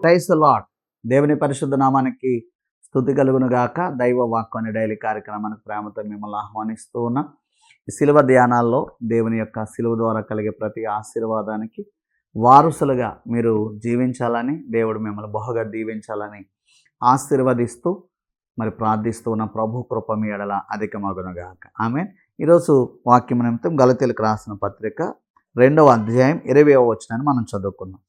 Praise the lord. దేవుని పరిశుద్ధ నామానికి స్తుతి కలుగును గాక. దైవ వాక్కు అనే డైలీ కార్యక్రమానికి ప్రేమతో మిమ్మల్ని ఆహ్వానిస్తూ ఉన్నా. ఈ శిలువ ధ్యానాల్లో దేవుని యొక్క శిలువ ద్వారా కలిగే ప్రతి ఆశీర్వాదానికి వారసులుగా మీరు జీవించాలని, దేవుడు మిమ్మల్ని బహుగా దీవించాలని ఆశీర్వదిస్తూ మరి ప్రార్థిస్తూ ఉన్న ప్రభు కృప మీ ఎడల అధికమగును గాక. ఆమేన్. ఈరోజు వాక్యం నిమిత్తం గలతీయులకు రాసిన పత్రిక 2వ అధ్యాయం 20వ వచనాన్ని మనం చదువుకుందాం.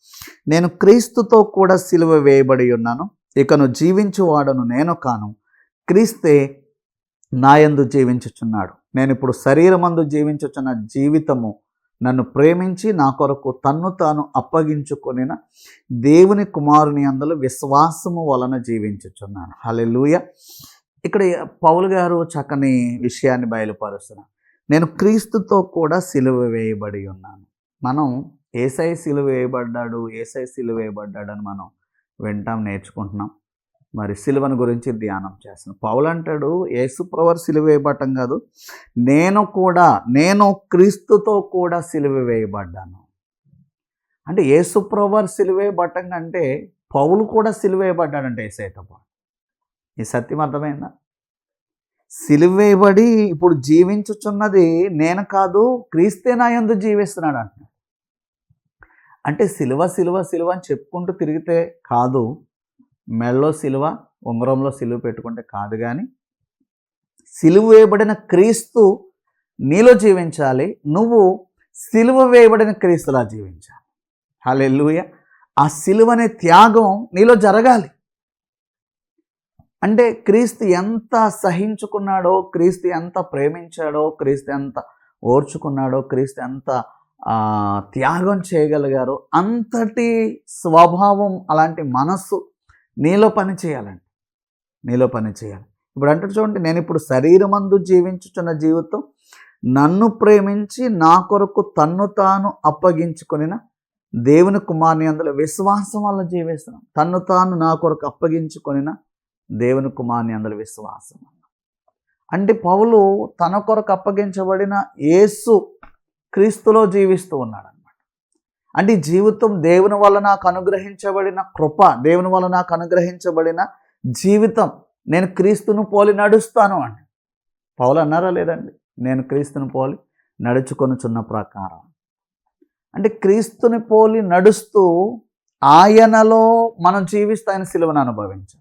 నేను క్రీస్తుతో కూడా సిలువ వేయబడి ఉన్నాను, ఇకను జీవించువాడను నేను కాను, క్రీస్తే నాయందు జీవించుచున్నాడు. నేను ఇప్పుడు శరీరమందు జీవించుచున్న జీవితము నన్ను ప్రేమించి నా కొరకు తన్ను తాను అప్పగించుకొనిన దేవుని కుమారుని అందులో విశ్వాసము వలన జీవించుచున్నాను. హల్లెలూయా. ఇక్కడ పౌలు గారు చక్కని విషయాన్ని బయలుపరుస్తున్నారు. నేను క్రీస్తుతో కూడా సిలువ వేయబడి ఉన్నాను. మనం యేసయ్య సిలువ వేయబడ్డాడు, యేసయ్య సిలువ వేయబడ్డాడు అని మనం వింటాం, నేర్చుకుంటున్నాం. మరి సిలువను గురించి ధ్యానం చేస్తున్నాం. పౌలు అంటాడు, యేసు ప్రభువు సిలువ వేయబడటం కాదు, నేను క్రీస్తుతో కూడా సిలువ వేయబడ్డాను. అంటే యేసు ప్రభువు సిలువ వేయబడటం కంటే పౌలు కూడా సిలువ వేయబడ్డాడంటే యేసయ్యతో పాటు. ఈ సత్యం అర్థమైందా? సిలువ వేయబడి ఇప్పుడు జీవించుచున్నది నేను కాదు, క్రీస్తే నా యందు జీవిస్తున్నాడు అంటున్నాడు. అంటే సిలువ సిలువ సిలువ అని చెప్పుకుంటూ తిరిగితే కాదు, మెడలో సిలువ, ఉంగరంలో సిలువ పెట్టుకుంటే కాదు, కానీ సిలువ వేయబడిన క్రీస్తు నీలో జీవించాలి, నువ్వు సిలువ వేయబడిన క్రీస్తులా జీవించాలి. హల్లెలూయా. ఆ సిలువ అనే త్యాగం నీలో జరగాలి. అంటే క్రీస్తు ఎంత సహించుకున్నాడో, క్రీస్తు ఎంత ప్రేమించాడో, క్రీస్తు ఎంత ఓర్చుకున్నాడో, క్రీస్తు ఎంత త్యాగం చేయగలిగారో అంతటి స్వభావం, అలాంటి మనస్సు నీలో పని చేయాలండి, నీలో పని చేయాలి. ఇప్పుడు అంటే చూడండి, నేను ఇప్పుడు శరీరమందు జీవించుచున్న జీవితం నన్ను ప్రేమించి నా కొరకు తన్ను తాను అప్పగించుకొనిన దేవుని కుమారుని అందులో విశ్వాసం వల్ల జీవిస్తున్నాను. తన్ను తాను నా కొరకు అప్పగించుకొనిన దేవుని కుమారుని అందులో విశ్వాసం. అంటే పౌలు తన కొరకు అప్పగించబడిన యేసు క్రీస్తులో జీవిస్తూ ఉన్నాడు అన్నమాట. అంటే ఈ జీవితం దేవుని వల్ల నాకు అనుగ్రహించబడిన కృప, దేవుని వల్ల నాకు అనుగ్రహించబడిన జీవితం. నేను క్రీస్తును పోలి నడుస్తాను అండి. పౌలు అన్నారా లేదండి? నేను క్రీస్తుని పోలి నడుచుకొనుచున్న ప్రకారం. అంటే క్రీస్తుని పోలి నడుస్తూ ఆయనలో మనం జీవిస్తూ ఆయన సిలువను అనుభవించాం.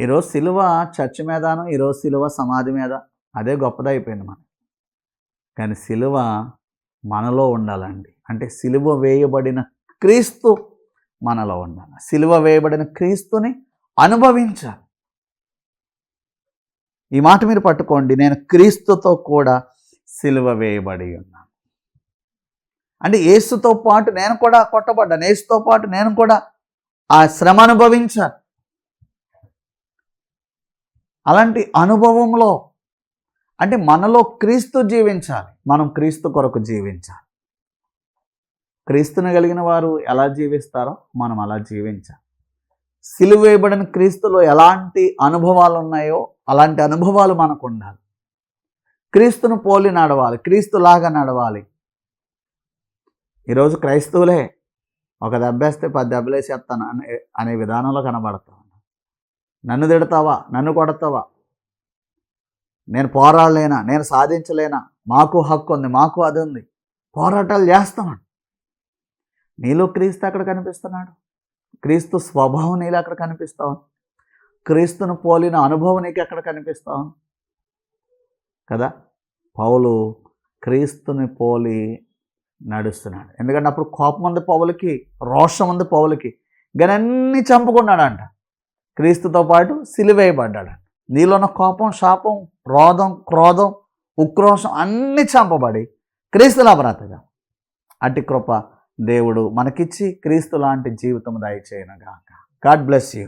ఈరోజు సిలువ చర్చి మీదను, ఈరోజు సిలువ సమాధి మీద, అదే గొప్పదైపోయింది మనకి. కానీ సిలువ మనలో ఉండాలండి. అంటే సిలువ వేయబడిన క్రీస్తు మనలో ఉండాలి. సిలువ వేయబడిన క్రీస్తుని అనుభవించాలి. ఈ మాట మీరు పట్టుకోండి, నేను క్రీస్తుతో కూడా సిలువ వేయబడి ఉన్నాను. అంటే యేసుతో పాటు నేను కూడా కొట్టబడ్డాను, యేసుతో పాటు నేను కూడా ఆ శ్రమ అనుభవించాను. అలాంటి అనుభవంలో అంటే మనలో క్రీస్తు జీవించాలి, మనం క్రీస్తు కొరకు జీవించాలి. క్రీస్తుని కలిగిన వారు ఎలా జీవిస్తారో మనం అలా జీవించాలి. సిలువ వేయబడిన క్రీస్తులో ఎలాంటి అనుభవాలు ఉన్నాయో అలాంటి అనుభవాలు మనకు ఉండాలి. క్రీస్తును పోలి నడవాలి, క్రీస్తులాగా నడవాలి. ఈరోజు క్రైస్తవులే ఒక దెబ్బేస్తే 10 దెబ్బలేసేస్తాను అనే విధానంలో కనబడతాం. నన్ను తిడతావా, నన్ను కొడతావా, నేను పోరాడలేనా, నేను సాధించలేనా, మాకు హక్కు ఉంది, మాకు అది ఉంది, పోరాటాలు చేస్తామండి. నీలో క్రీస్తు అక్కడ కనిపిస్తున్నాడు, క్రీస్తు స్వభావం నీలో అక్కడ కనిపిస్తావు, క్రీస్తును పోలిన అనుభవం నీకు అక్కడ కనిపిస్తావు కదా. పౌలు క్రీస్తుని పోలి నడుస్తున్నాడు. ఎందుకంటే అప్పుడు కోపం ఉంది పౌలకి, రోషం ఉంది పౌలకి, కానీ అన్నీ చంపుకున్నాడంట. క్రీస్తుతో పాటు సిలువేయబడ్డాడు. నీలో ఉన్న కోపం, శాపం, రోధం, క్రోధం, ఉక్రోషం అన్నీ చంపబడి క్రీస్తులా బ్రతగా. అట్టి కృప దేవుడు మనకిచ్చి క్రీస్తు లాంటి జీవితం దయచేయనుగాక. God bless you.